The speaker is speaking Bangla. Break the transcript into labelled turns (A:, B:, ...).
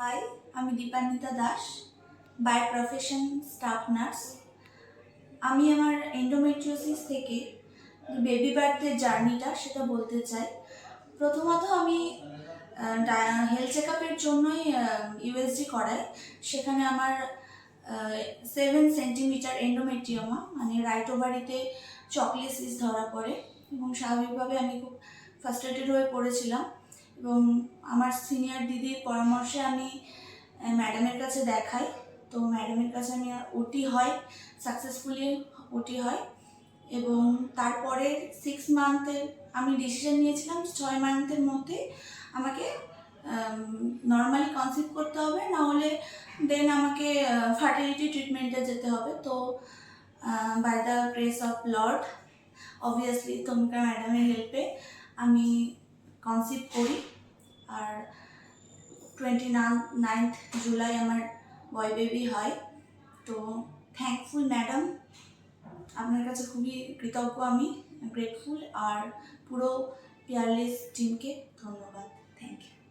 A: হাই, আমি Dipanwita Das, by profession staff nurse. আমি আমার এন্ডোমেট্রিওসিস থেকে বেবি বার্থের জার্নিটা সেটা বলতে চাই। প্রথমত আমি হেলথ চেক আপের জন্যই ইউএসজি করাই। সেখানে আমার 7 সেন্টিমিটার এন্ডোমেট্রিওমা মানে রাইট ওভারিতে চকলিসিস ধরা পড়ে এবং স্বাভাবিকভাবে আমি খুব ফ্রাস্ট্রেটেড হয়ে পড়েছিলাম এবং আমার সিনিয়র দিদির পরামর্শে আমি ম্যাডামের কাছে দেখাই। তো ম্যাডামের কাছে আমি ওটি হয়, সাকসেসফুলি ওটি হয় এবং তারপরে 6 মান্থের আমি ডিসিশন নিয়েছিলাম 6 মান্থের মধ্যে আমাকে নর্মালি কনসিভ করতে হবে, নাহলে দেন আমাকে ফার্টিলিটি ট্রিটমেন্টে যেতে হবে। তো by the grace of lord, obviously তোমরা ম্যাডামের হেল্পে আমি কনসিভ করি আর 29th জুলাই আমার বয় বেবি হয়। তো থ্যাঙ্কফুল ম্যাডাম, আপনার কাছে খুবই কৃতজ্ঞ, আমি গ্রেটফুল, আর পুরো পিয়ারলেস টিমকে ধন্যবাদ। Thank you.